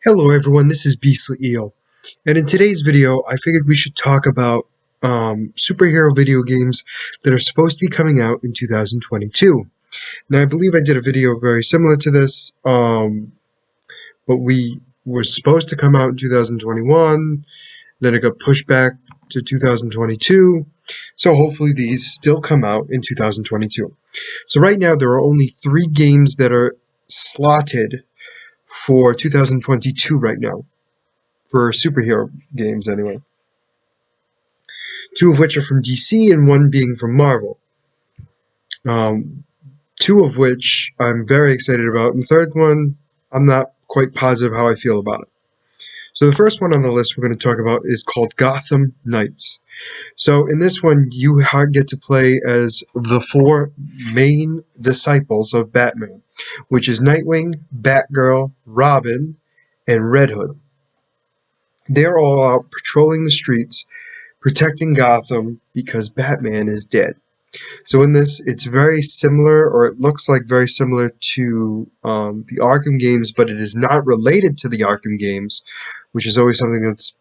Hello everyone, this is Beastly Eel, and in today's video I figured we should talk about superhero video games that are supposed to be coming out in 2022. Now I believe I did a video very similar to this, but we were supposed to come out in 2021, then it got pushed back to 2022, so hopefully these still come out in 2022. So right now there are only 3 games that are slotted for 2022 right now. For superhero games anyway. 2 of which are from DC and 1 being from Marvel. 2 of which I'm very excited about, and the third one I'm not quite positive how I feel about it. So the first one on the list we're going to talk about is called Gotham Knights. So in this one you get to play as the 4 main disciples of Batman, which is Nightwing, Batgirl, Robin, and Red Hood. They're all out patrolling the streets, protecting Gotham because Batman is dead. So in this, it's very similar, or it looks like very similar to the Arkham games, but it is not related to the Arkham games, which is always something that's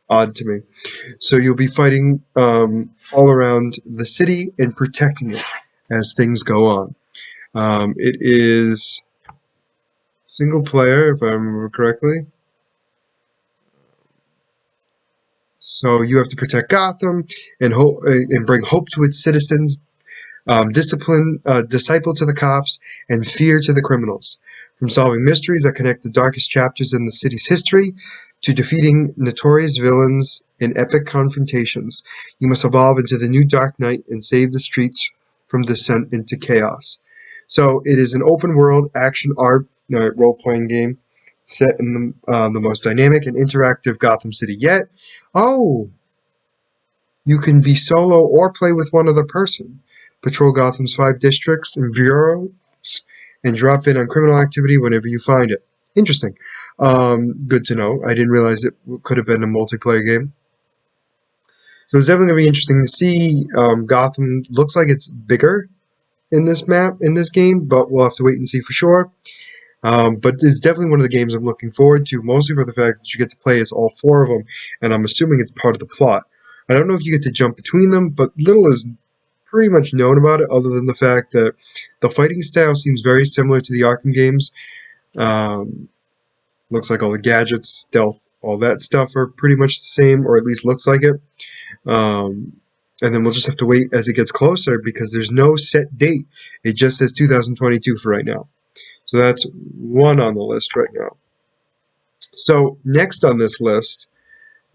odd to me. So you'll be fighting all around the city and protecting it as things go on. It is single player, if I remember correctly. So you have to protect Gotham and bring hope to its citizens, disciple to the cops, and fear to the criminals. From solving mysteries that connect the darkest chapters in the city's history to defeating notorious villains in epic confrontations, you must evolve into the new Dark Knight and save the streets from descent into chaos. So it is an open-world action role-playing game set in the most dynamic and interactive Gotham City yet. Oh, you can be solo or play with one other person. Patrol Gotham's 5 districts and bureaus and drop in on criminal activity whenever you find it. Interesting. Good to know. I didn't realize it could have been a multiplayer game. So it's definitely going to be interesting to see. Gotham looks like it's bigger in this game, but we'll have to wait and see for sure. But it's definitely one of the games I'm looking forward to, mostly for the fact that you get to play as all 4 of them, and I'm assuming it's part of the plot. I don't know if you get to jump between them, but little is pretty much known about it, other than the fact that the fighting style seems very similar to the Arkham games. Looks like all the gadgets, stealth, all that stuff are pretty much the same, or at least looks like it. And then we'll just have to wait as it gets closer, because there's no set date. It just says 2022 for right now. So that's 1 on the list right now. So next on this list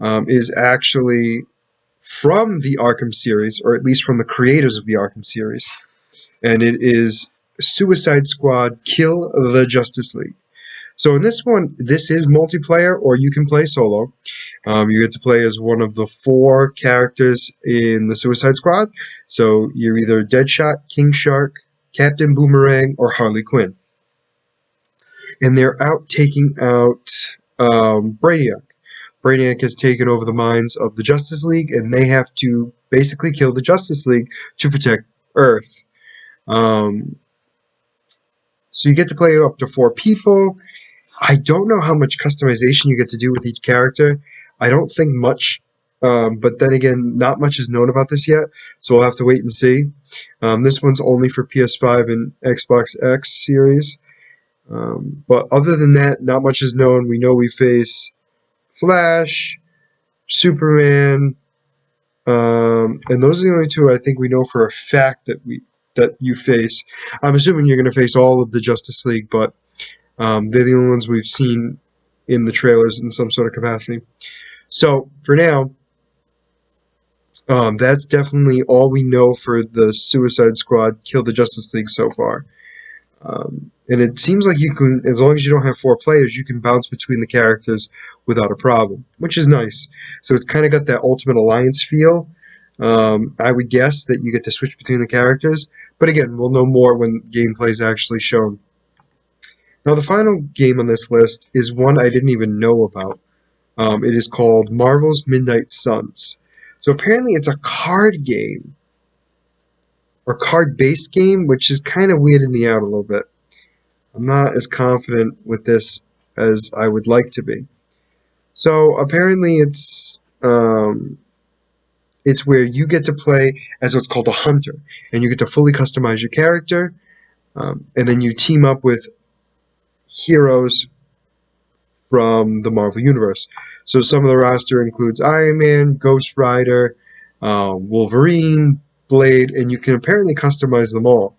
is actually from the Arkham series, or at least from the creators of the Arkham series. And it is Suicide Squad Kill the Justice League. So in this one, this is multiplayer, or you can play solo. You get to play as one of the 4 characters in the Suicide Squad. So you're either Deadshot, King Shark, Captain Boomerang, or Harley Quinn. And they're out taking out Brainiac. Brainiac has taken over the minds of the Justice League, and they have to basically kill the Justice League to protect Earth. So you get to play up to 4 people. I don't know how much customization you get to do with each character. I don't think much, but then again, not much is known about this yet, so we'll have to wait and see. This one's only for PS5 and Xbox X series. But other than that, not much is known. We know we face Flash, Superman, and those are the only 2 I think we know for a fact that you face. I'm assuming you're going to face all of the Justice League, but they're the only ones we've seen in the trailers in some sort of capacity. So for now, that's definitely all we know for the Suicide Squad Kill the Justice League so far. And it seems like you can, as long as you don't have 4 players, you can bounce between the characters without a problem, which is nice. So it's kind of got that Ultimate Alliance feel. I would guess that you get to switch between the characters, but again, we'll know more when gameplay is actually shown. Now the final game on this list is one I didn't even know about. It is called Marvel's Midnight Suns. So apparently it's a card game, or card-based game, which is kind of weirding me out a little bit. I'm not as confident with this as I would like to be. So apparently it's where you get to play as what's called a hunter, and you get to fully customize your character, and then you team up with heroes from the Marvel Universe. So some of the roster includes Iron Man, Ghost Rider, Wolverine, Blade, and you can apparently customize them all.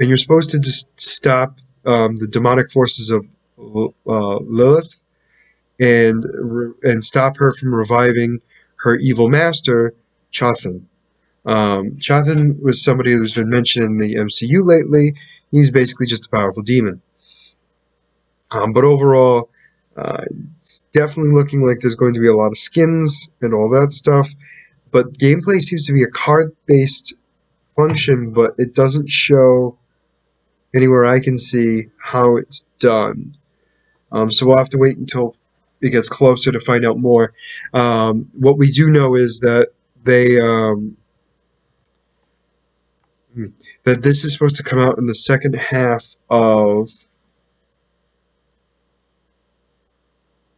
And you're supposed to just stop the demonic forces of Lilith and stop her from reviving her evil master, Chothan. Chothan was somebody who's been mentioned in the MCU lately. He's basically just a powerful demon. But overall, it's definitely looking like there's going to be a lot of skins and all that stuff. But gameplay seems to be a card-based function, but it doesn't show anywhere I can see how it's done. So we'll have to wait until it gets closer to find out more. What we do know is that that this is supposed to come out in the second half of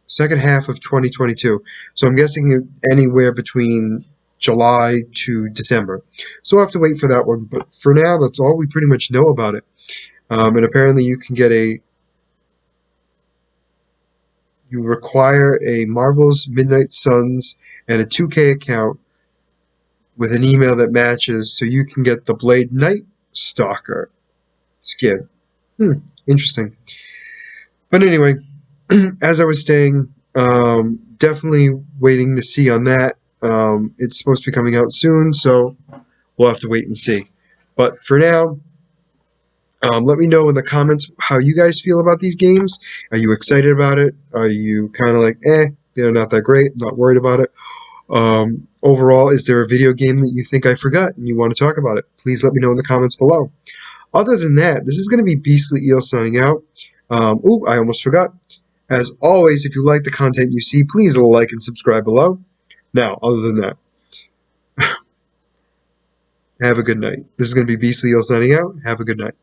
2022. So I'm guessing anywhere between July to December. So we'll have to wait for that one. But for now, that's all we pretty much know about it. And apparently you can get you require a Marvel's Midnight Suns and a 2K account with an email that matches, so you can get the Blade Night Stalker skin. Interesting. But anyway, as I was saying, definitely waiting to see on that. It's supposed to be coming out soon, so we'll have to wait and see. But for now, let me know in the comments how you guys feel about these games. Are you excited about it? Are you kind of like, they're not that great, not worried about it? Overall, is there a video game that you think I forgot and you want to talk about it? Please let me know in the comments below. Other than that, this is going to be Beastly Eel signing out. I almost forgot. As always, if you like the content you see, please like and subscribe below. Now, other than that, have a good night. This is going to be Beastly Eel signing out. Have a good night.